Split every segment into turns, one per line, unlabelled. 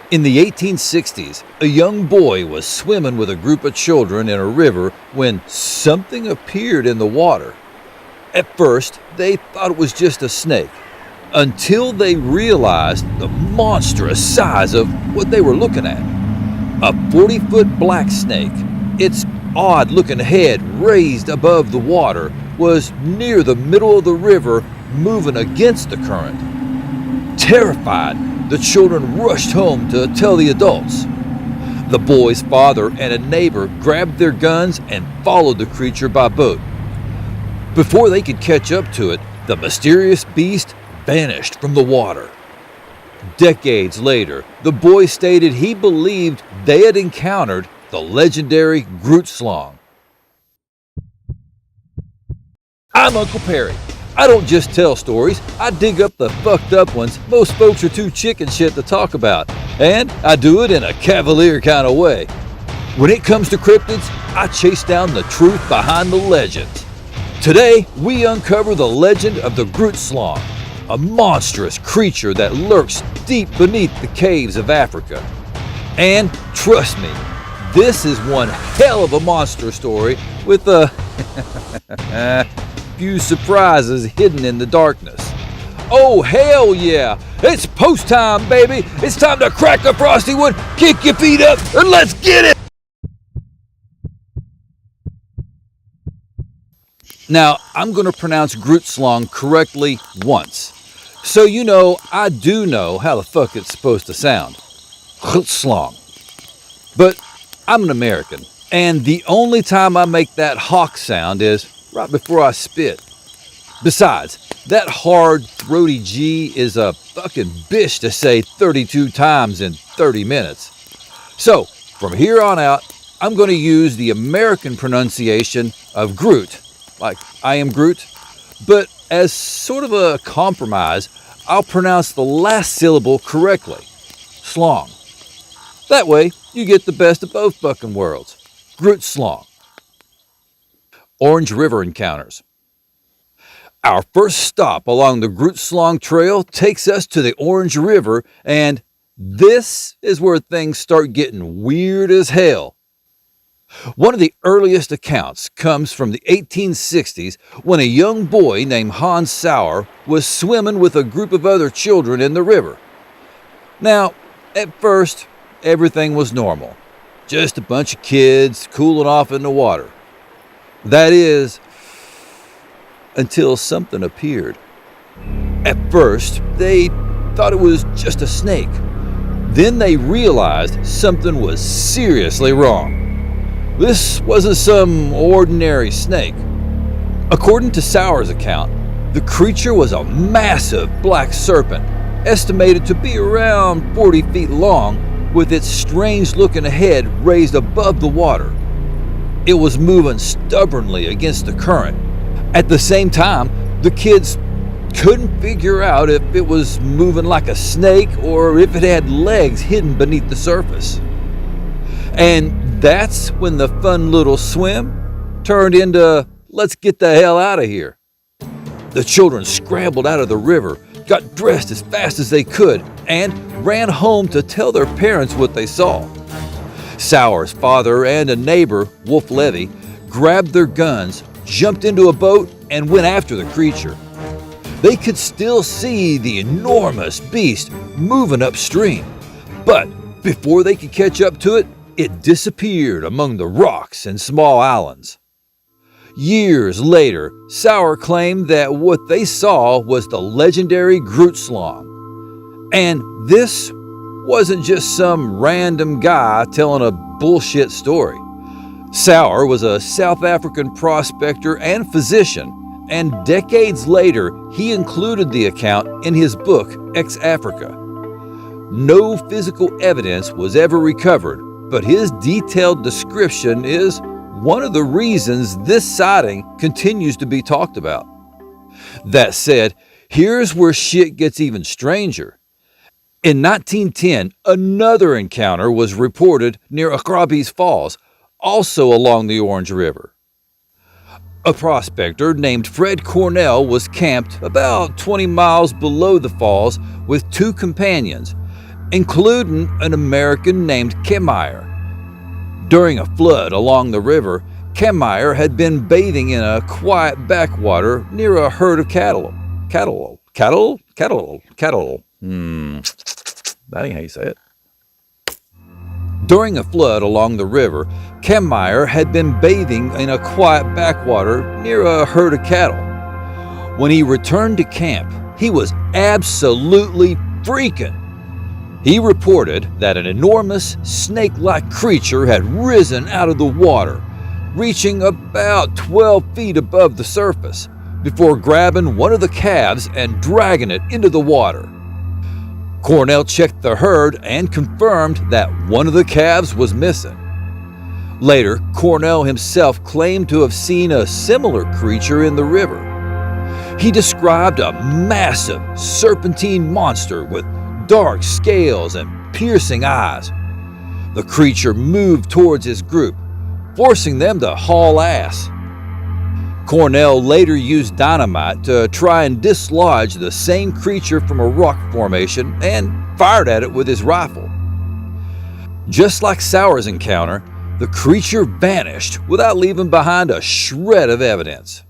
In the 1860s, a young boy was swimming with a group of children in a river when something appeared in the water. At first, they thought it was just a snake, until they realized the monstrous size of what they were looking at. A 40-foot black snake, its odd-looking head raised above the water, was near the middle of the river, moving against the current. Terrified, the children rushed home to tell the adults. The boy's father and a neighbor grabbed their guns and followed the creature by boat. Before they could catch up to it, the mysterious beast vanished from the water. Decades later, the boy stated he believed they had encountered the legendary Grootslang. I'm Uncle Perry. I don't just tell stories, I dig up the fucked up ones most folks are too chicken shit to talk about, and I do it in a cavalier kind of way. When it comes to cryptids, I chase down the truth behind the legends. Today, we uncover the legend of the Grootslang, a monstrous creature that lurks deep beneath the caves of Africa. And trust me, this is one hell of a monster story with a few surprises hidden in the darkness. Oh hell yeah! It's post time, baby! It's time to crack a frosty one, kick your feet up, and let's get it! Now, I'm going to pronounce Grootslang correctly once. So you know, I do know how the fuck it's supposed to sound. Grootslang. But I'm an American, and the only time I make that hawk sound is right before I spit. Besides, that hard, throaty G is a fucking bitch to say 32 times in 30 minutes. So, from here on out, I'm going to use the American pronunciation of Groot, like I am Groot, but as sort of a compromise, I'll pronounce the last syllable correctly, slong. That way, you get the best of both fucking worlds. Grootslang. Orange River encounters. Our first stop along the Grootslang Trail takes us to the Orange River, and this is where things start getting weird as hell. One of the earliest accounts comes from the 1860s when a young boy named Hans Sauer was swimming with a group of other children in the river. Now, at first, everything was normal. Just a bunch of kids cooling off in the water. That is, until something appeared. At first, they thought it was just a snake. Then they realized something was seriously wrong. This wasn't some ordinary snake. According to Sauer's account, the creature was a massive black serpent, estimated to be around 40 feet long, with its strange-looking head raised above the water. It was moving stubbornly against the current. At the same time, the kids couldn't figure out if it was moving like a snake or if it had legs hidden beneath the surface. And that's when the fun little swim turned into, let's get the hell out of here. The children scrambled out of the river, got dressed as fast as they could, and ran home to tell their parents what they saw. Sauer's father and a neighbor, Wolf Levy, grabbed their guns, jumped into a boat, and went after the creature. They could still see the enormous beast moving upstream, but before they could catch up to it, it disappeared among the rocks and small islands. Years later, Sauer claimed that what they saw was the legendary Grootslang. And this wasn't just some random guy telling a bullshit story. Sauer was a South African prospector and physician, and decades later, he included the account in his book, Ex-Africa. No physical evidence was ever recovered, but his detailed description is one of the reasons this sighting continues to be talked about. That said, here's where shit gets even stranger. In 1910, another encounter was reported near Akrabi's Falls, also along the Orange River. A prospector named Fred Cornell was camped about 20 miles below the falls with two companions, including an American named Kemmeyer. During a flood along the river, Kemmeyer had been bathing in a quiet backwater near a herd of cattle. Cattle? That ain't how you say it. During a flood along the river, Kemmeyer had been bathing in a quiet backwater near a herd of cattle. When he returned to camp, he was absolutely freaking. He reported that an enormous snake-like creature had risen out of the water, reaching about 12 feet above the surface, before grabbing one of the calves and dragging it into the water. Cornell checked the herd and confirmed that one of the calves was missing. Later, Cornell himself claimed to have seen a similar creature in the river. He described a massive serpentine monster with dark scales and piercing eyes. The creature moved towards his group, forcing them to haul ass. Cornell later used dynamite to try and dislodge the same creature from a rock formation and fired at it with his rifle. Just like Sauer's encounter, the creature vanished without leaving behind a shred of evidence.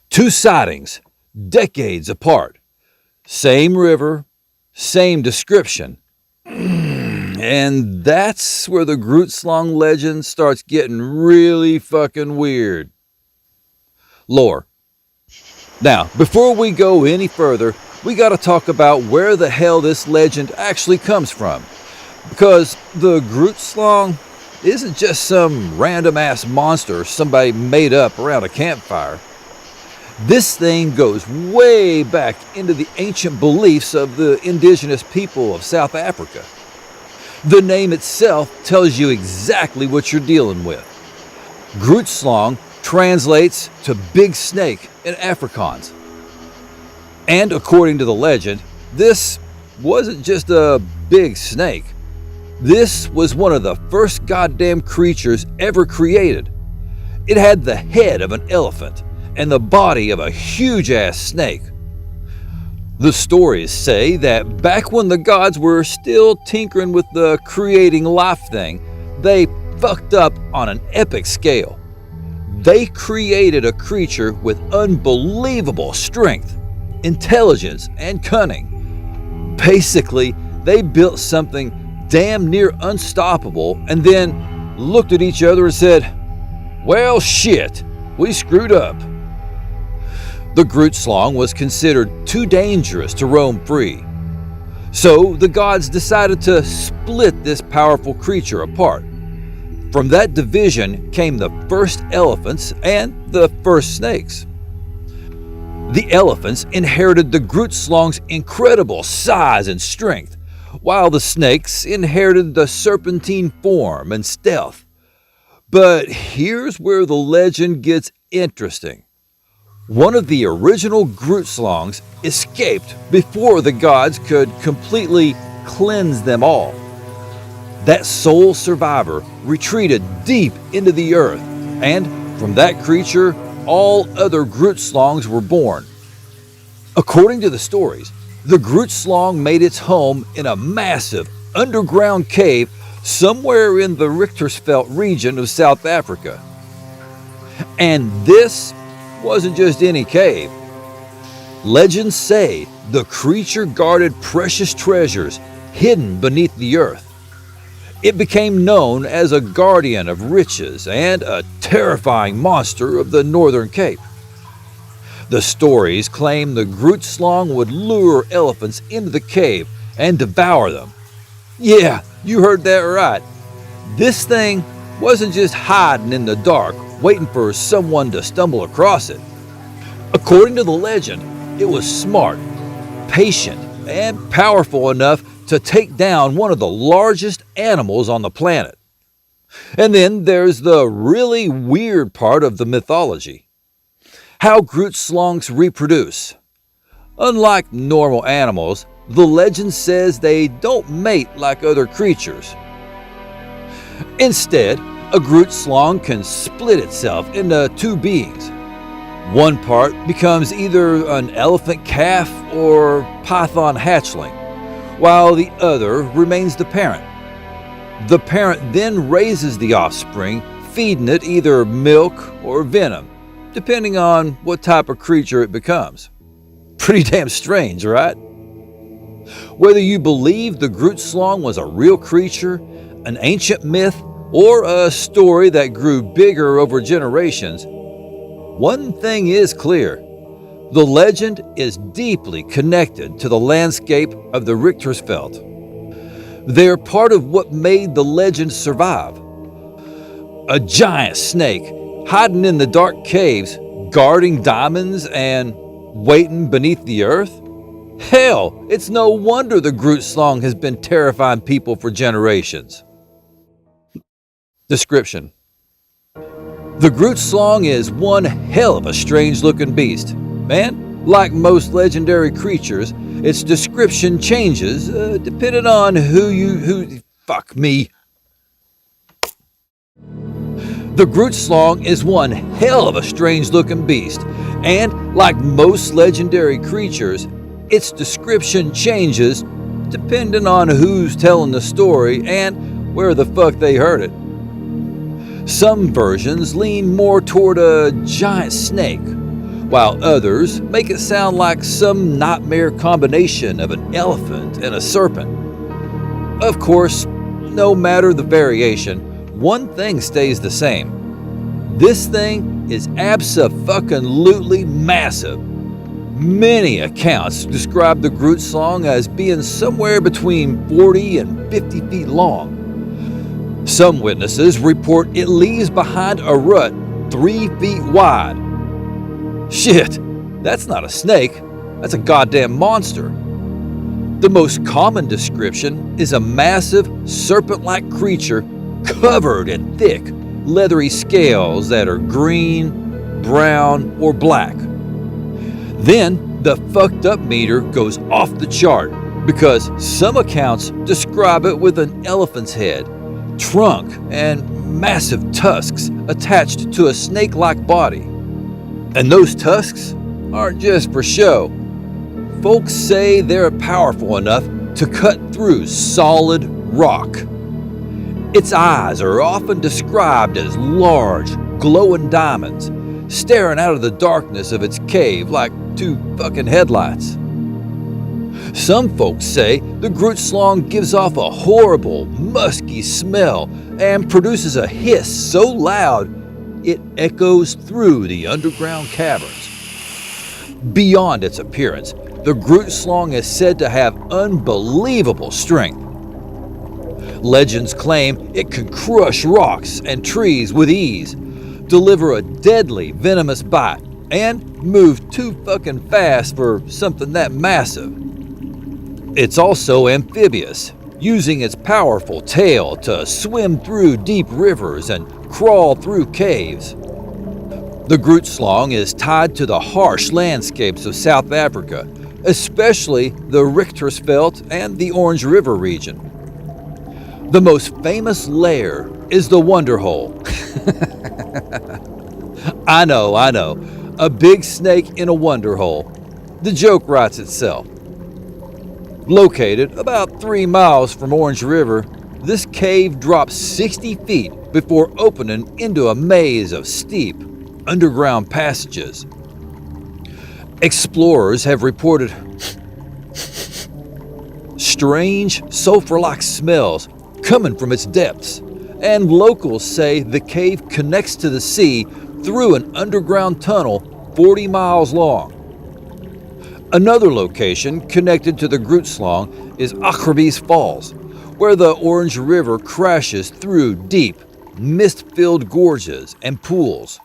2 sightings, decades apart. Same river, same description. And that's where the Grootslang legend starts getting really fucking weird. Lore. Now, before we go any further, we gotta talk about where the hell this legend actually comes from. Because the Grootslang isn't just some random ass monster somebody made up around a campfire. This thing goes way back into the ancient beliefs of the indigenous people of South Africa. The name itself tells you exactly what you're dealing with. Grootslang translates to big snake in Afrikaans. And according to the legend, this wasn't just a big snake. This was one of the first goddamn creatures ever created. It had the head of an elephant and the body of a huge-ass snake. The stories say that back when the gods were still tinkering with the creating life thing, they fucked up on an epic scale. They created a creature with unbelievable strength, intelligence, and cunning. Basically, they built something damn near unstoppable and then looked at each other and said, "Well, shit, we screwed up." The Grootslang was considered too dangerous to roam free. So the gods decided to split this powerful creature apart. From that division came the first elephants and the first snakes. The elephants inherited the Grootslang's incredible size and strength, while the snakes inherited the serpentine form and stealth. But here's where the legend gets interesting. One of the original Grootslangs escaped before the gods could completely cleanse them all. That sole survivor retreated deep into the earth, and from that creature, all other Grootslangs were born. According to the stories, the Grootslang made its home in a massive underground cave somewhere in the Richtersveld region of South Africa. And this wasn't just any cave. Legends say the creature guarded precious treasures hidden beneath the earth. It became known as a guardian of riches and a terrifying monster of the Northern Cape. The stories claim the Grootslang would lure elephants into the cave and devour them. Yeah, you heard that right. This thing wasn't just hiding in the dark, waiting for someone to stumble across it. According to the legend, it was smart, patient, and powerful enough to take down one of the largest animals on the planet. And then there's the really weird part of the mythology. How Grootslangs reproduce. Unlike normal animals, the legend says they don't mate like other creatures. Instead, a Grootslang can split itself into 2 beings. One part becomes either an elephant calf or python hatchling, while the other remains the parent. The parent then raises the offspring, feeding it either milk or venom, depending on what type of creature it becomes. Pretty damn strange, right? Whether you believe the Grootslang was a real creature, an ancient myth, or a story that grew bigger over generations, one thing is clear. The legend is deeply connected to the landscape of the Richtersveld. They are part of what made the legend survive. A giant snake hiding in the dark caves, guarding diamonds and waiting beneath the earth? Hell, it's no wonder the Grootslang has been terrifying people for generations. Description: the Grootslang is one hell of a strange-looking beast. Man, like most legendary creatures, its description changes depending on fuck me. The Grootslang is one hell of a strange-looking beast, and like most legendary creatures, its description changes depending on who's telling the story and where the fuck they heard it. Some versions lean more toward a giant snake, while others make it sound like some nightmare combination of an elephant and a serpent. Of course, no matter the variation, one thing stays the same. This thing is abso-fucking-lutely massive. Many accounts describe the Grootslang as being somewhere between 40 and 50 feet long. Some witnesses report it leaves behind a rut 3 feet wide. Shit, that's not a snake, that's a goddamn monster. The most common description is a massive, serpent-like creature covered in thick, leathery scales that are green, brown, or black. Then the fucked up meter goes off the chart because some accounts describe it with an elephant's head, trunk, and massive tusks attached to a snake-like body. And those tusks aren't just for show. Folks say they're powerful enough to cut through solid rock. Its eyes are often described as large, glowing diamonds, staring out of the darkness of its cave like 2 fucking headlights. Some folks say the Grootslang gives off a horrible, musky smell and produces a hiss so loud it echoes through the underground caverns. Beyond its appearance, the Grootslang is said to have unbelievable strength. Legends claim it can crush rocks and trees with ease, deliver a deadly venomous bite, and move too fucking fast for something that massive. It's also amphibious, using its powerful tail to swim through deep rivers and crawl through caves. The Grootslang is tied to the harsh landscapes of South Africa, especially the Richtersveld and the Orange River region. The most famous lair is the Wonder Hole. I know, a big snake in a wonder hole. The joke writes itself. Located about 3 miles from Orange River, this cave drops 60 feet before opening into a maze of steep, underground passages. Explorers have reported strange, sulfur-like smells coming from its depths, and locals say the cave connects to the sea through an underground tunnel 40 miles long. Another location connected to the Grootslang is ATTRIBUTIONS Falls, where the Orange River crashes through deep, mist-filled gorges and pools.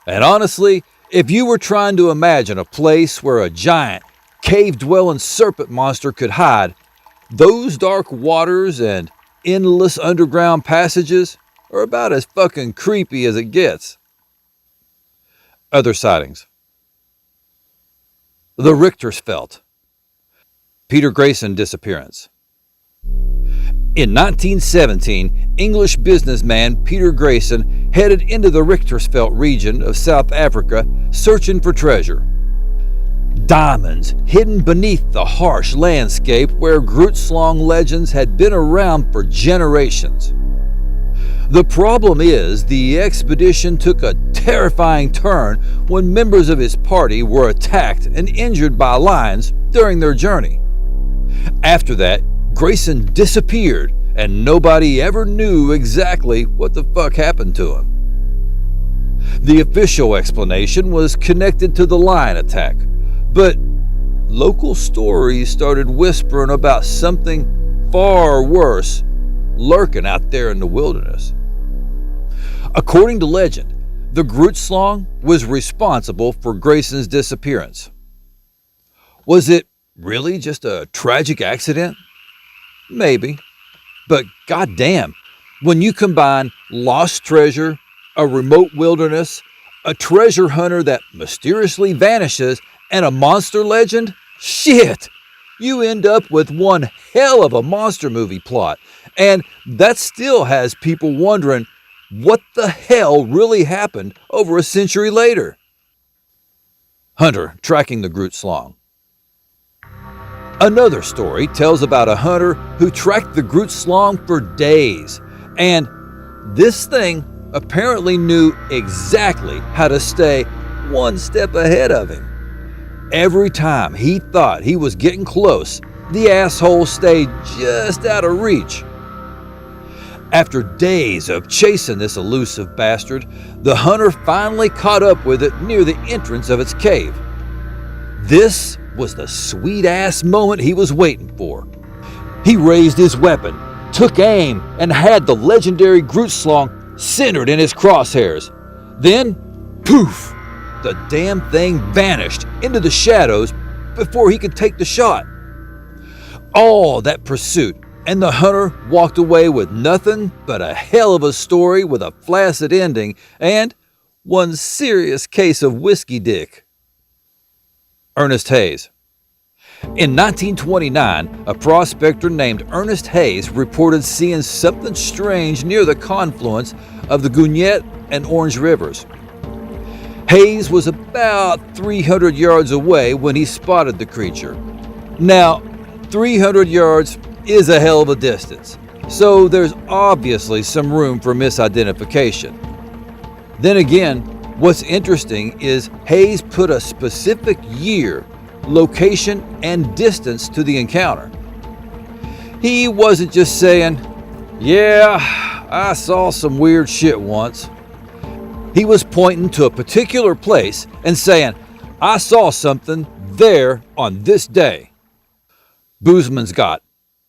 And honestly, if you were trying to imagine a place where a giant, cave-dwelling serpent monster could hide, those dark waters and endless underground passages are about as fucking creepy as it gets. Other sightings. The Richtersveld. Peter Grayson disappearance. In 1917, English businessman Peter Grayson headed into the Richtersveld region of South Africa searching for treasure. Diamonds hidden beneath the harsh landscape where Grootslang legends had been around for generations. The problem is, the expedition took a terrifying turn when members of his party were attacked and injured by lions during their journey. After that, Grayson disappeared and nobody ever knew exactly what the fuck happened to him. The official explanation was connected to the lion attack, but local stories started whispering about something far worse lurking out there in the wilderness. According to legend, the Grootslang was responsible for Grayson's disappearance. Was it really just a tragic accident? Maybe. But goddamn, when you combine lost treasure, a remote wilderness, a treasure hunter that mysteriously vanishes, and a monster legend, shit, you end up with one hell of a monster movie plot. And that still has people wondering what the hell really happened over a century later. Hunter tracking the Grootslang. Another story tells about a hunter who tracked the Grootslang for days, and this thing apparently knew exactly how to stay one step ahead of him. Every time he thought he was getting close, the asshole stayed just out of reach. After days of chasing this elusive bastard, the hunter finally caught up with it near the entrance of its cave. This was the sweet-ass moment he was waiting for. He raised his weapon, took aim, and had the legendary Grootslang centered in his crosshairs. Then, poof, the damn thing vanished into the shadows before he could take the shot. All that pursuit, and the hunter walked away with nothing but a hell of a story with a flaccid ending and one serious case of whiskey dick. Ernest Heyes. In 1929, a prospector named Ernest Heyes reported seeing something strange near the confluence of the Gwinnett and Orange Rivers. Heyes was about 300 yards away when he spotted the creature. Now, 300 yards is a hell of a distance, so there's obviously some room for misidentification. Then again, what's interesting is Heyes put a specific year, location, and distance to the encounter. He wasn't just saying, "Yeah, I saw some weird shit once." He was pointing to a particular place and saying, "I saw something there on this day." Boozman's got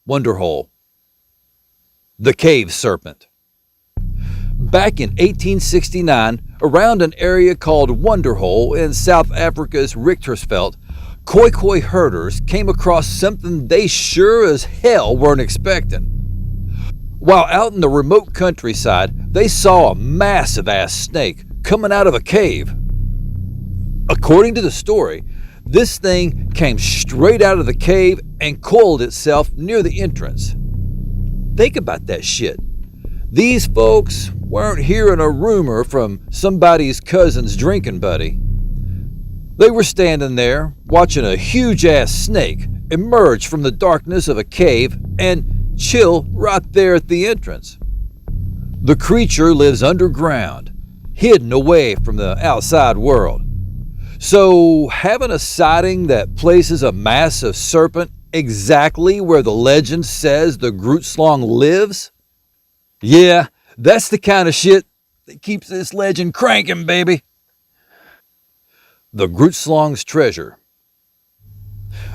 Wonderhole. The Cave Serpent. Back in 1869, around an area called Wonderhole in South Africa's Richtersveld, Khoikhoi herders came across something they sure as hell weren't expecting. While out in the remote countryside, they saw a massive-ass snake coming out of a cave. According to the story, this thing came straight out of the cave and coiled itself near the entrance. Think about that shit. These folks weren't hearing a rumor from somebody's cousin's drinking buddy. They were standing there watching a huge-ass snake emerge from the darkness of a cave and chill right there at the entrance. The creature lives underground, hidden away from the outside world. So having a sighting that places a massive serpent exactly where the legend says the Grootslang lives? Yeah, that's the kind of shit that keeps this legend cranking, baby. The Grootslang's treasure.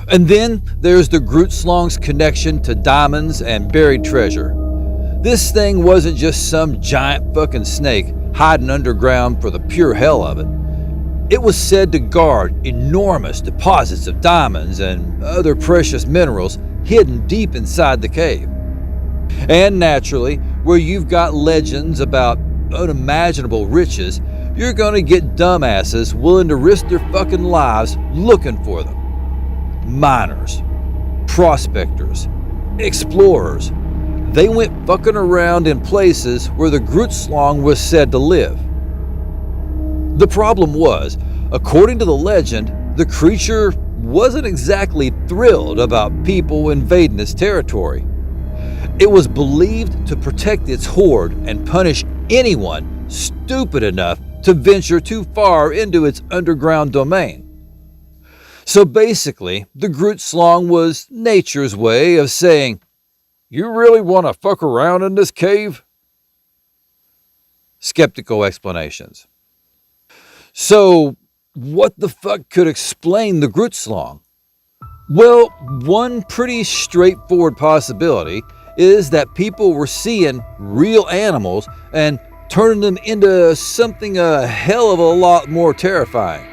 And then there's the Grootslang's connection to diamonds and buried treasure. This thing wasn't just some giant fucking snake hiding underground for the pure hell of it. It was said to guard enormous deposits of diamonds and other precious minerals hidden deep inside the cave. And naturally, where you've got legends about unimaginable riches, you're gonna get dumbasses willing to risk their fucking lives looking for them. Miners, prospectors, explorers, they went fucking around in places where the Grootslang was said to live. The problem was, according to the legend, the creature wasn't exactly thrilled about people invading its territory. It was believed to protect its horde and punish anyone stupid enough to venture too far into its underground domain. So basically, the Grootslang was nature's way of saying, "You really want to fuck around in this cave?" Skeptical explanations. So, what the fuck could explain the Grootslang? Well, one pretty straightforward possibility is that people were seeing real animals and turning them into something a hell of a lot more terrifying.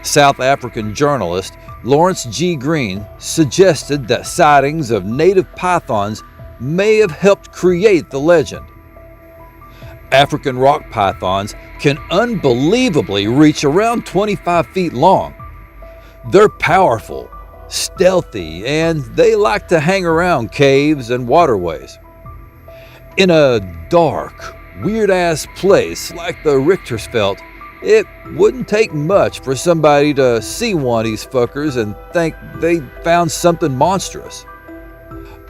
South African journalist Lawrence G. Green suggested that sightings of native pythons may have helped create the legend. African rock pythons can unbelievably reach around 25 feet long. They're powerful, stealthy, and they like to hang around caves and waterways. In a dark, weird-ass place like the Richters felt, it wouldn't take much for somebody to see one of these fuckers and think they found something monstrous.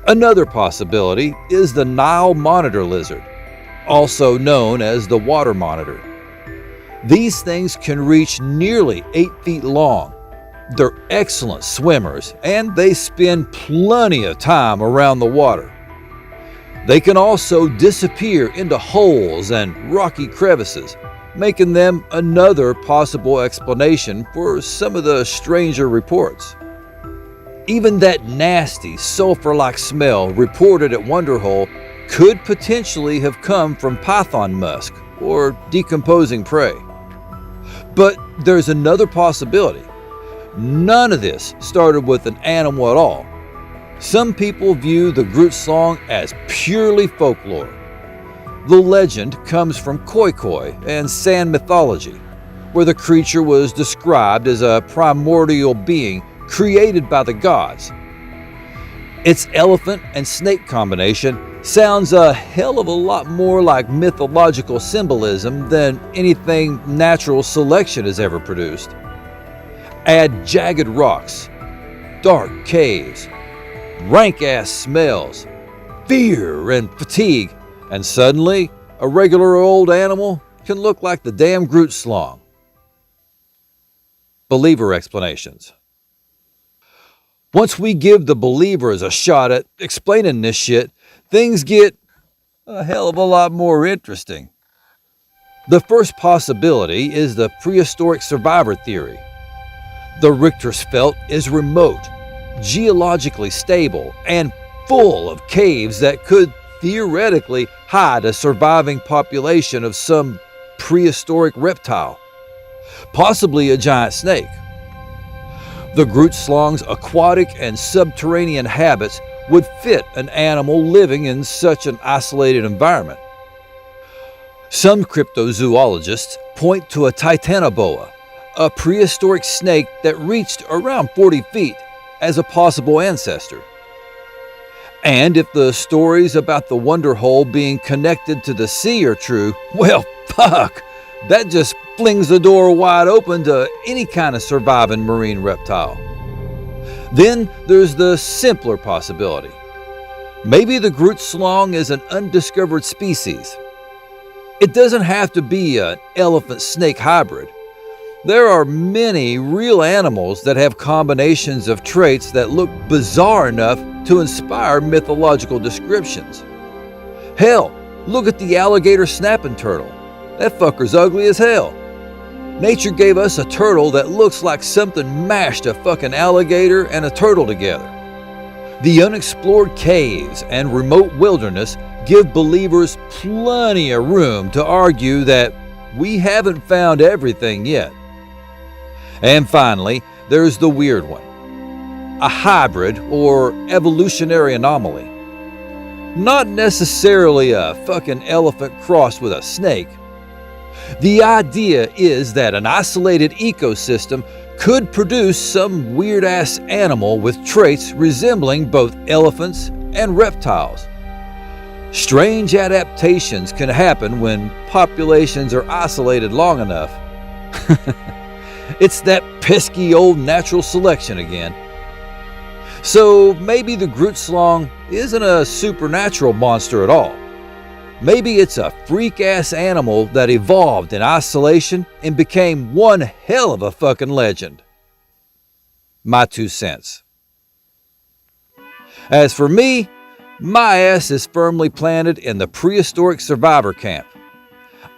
Another possibility is the Nile monitor lizard, also known as the water monitor. These things can reach nearly 8 feet long. They're excellent swimmers, and they spend plenty of time around the water. They can also disappear into holes and rocky crevices, making them another possible explanation for some of the stranger reports. Even that nasty sulfur-like smell reported at Wonderhole could potentially have come from python musk or decomposing prey. But there's another possibility. None of this started with an animal at all. Some people view the Grootslang as purely folklore. The legend comes from Khoikhoi and San mythology, where the creature was described as a primordial being created by the gods. Its elephant and snake combination sounds a hell of a lot more like mythological symbolism than anything natural selection has ever produced. Add jagged rocks, dark caves, rank-ass smells, fear and fatigue, and suddenly a regular old animal can look like the damn Grootslang. Believer explanations. Once we give the believers a shot at explaining this shit, things get a hell of a lot more interesting. The first possibility is the prehistoric survivor theory. The Richtersveld is remote, geologically stable, and full of caves that could theoretically hide a surviving population of some prehistoric reptile, possibly a giant snake. The Grootslang's aquatic and subterranean habits would fit an animal living in such an isolated environment. Some cryptozoologists point to a titanoboa, a prehistoric snake that reached around 40 feet, as a possible ancestor. And if the stories about the Wonderhole being connected to the sea are true, well, fuck, that just flings the door wide open to any kind of surviving marine reptile. Then there's the simpler possibility. Maybe the Grootslang is an undiscovered species. It doesn't have to be an elephant-snake hybrid. There are many real animals that have combinations of traits that look bizarre enough to inspire mythological descriptions. Hell, look at the alligator snapping turtle. That fucker's ugly as hell. Nature gave us a turtle that looks like something mashed a fucking alligator and a turtle together. The unexplored caves and remote wilderness give believers plenty of room to argue that we haven't found everything yet. And finally, there's the weird one. A hybrid or evolutionary anomaly. Not necessarily a fucking elephant crossed with a snake. The idea is that an isolated ecosystem could produce some weird-ass animal with traits resembling both elephants and reptiles. Strange adaptations can happen when populations are isolated long enough. It's that pesky old natural selection again. So maybe the Grootslang isn't a supernatural monster at all. Maybe it's a freak-ass animal that evolved in isolation and became one hell of a fucking legend. My 2 cents. As for me, my ass is firmly planted in the prehistoric survivor camp.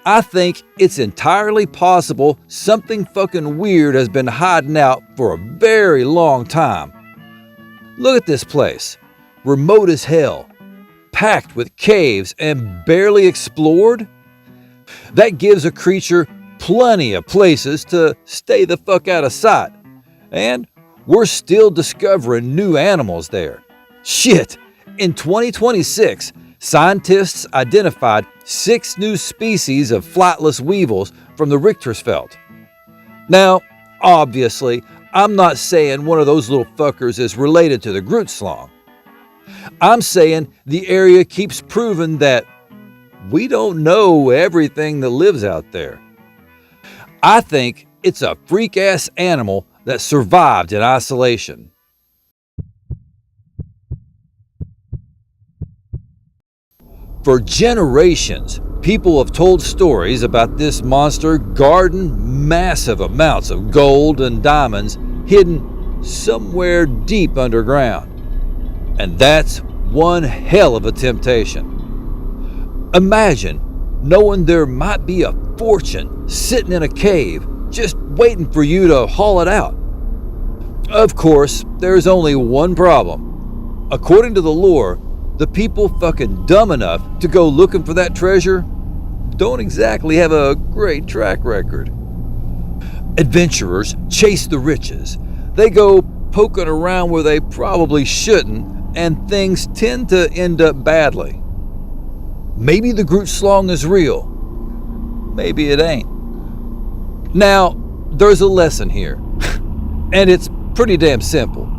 I think it's entirely possible something fucking weird has been hiding out for a very long time. Look at this place, remote as hell, packed with caves and barely explored. That gives a creature plenty of places to stay the fuck out of sight. And we're still discovering new animals there. Shit, in 2026, scientists identified 6 new species of flightless weevils from the Richtersveld. Now, obviously, I'm not saying one of those little fuckers is related to the Grootslang. I'm saying the area keeps proving that we don't know everything that lives out there. I think it's a freak-ass animal that survived in isolation. For generations, people have told stories about this monster guarding massive amounts of gold and diamonds hidden somewhere deep underground. And that's one hell of a temptation. Imagine knowing there might be a fortune sitting in a cave just waiting for you to haul it out. Of course, there's only one problem. According to the lore, the people fucking dumb enough to go looking for that treasure don't exactly have a great track record. Adventurers chase the riches. They go poking around where they probably shouldn't, and things tend to end up badly. Maybe the Grootslang is real. Maybe it ain't. Now, there's a lesson here, and it's pretty damn simple.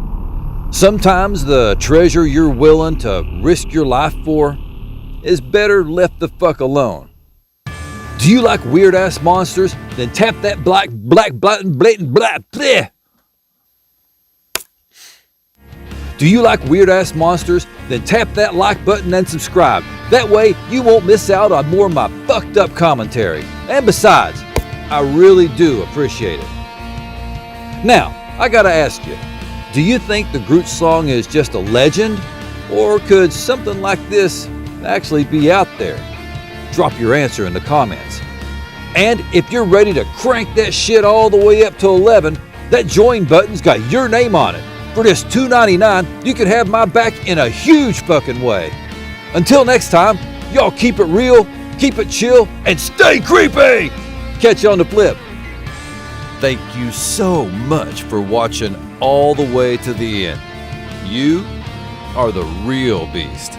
Sometimes the treasure you're willing to risk your life for is better left the fuck alone. Do you like weird-ass monsters? Then tap that black button, blatant, bleh. Do you like weird-ass monsters? Then tap that like button and subscribe. That way, you won't miss out on more of my fucked up commentary. And besides, I really do appreciate it. Now, I gotta ask you, do you think the Grootslang is just a legend? Or could something like this actually be out there? Drop your answer in the comments. And if you're ready to crank that shit all the way up to 11, that join button's got your name on it. For just $2.99, you can have my back in a huge fucking way. Until next time, y'all keep it real, keep it chill, and stay creepy! Catch you on the flip. Thank you so much for watching all the way to the end. You are the real beast.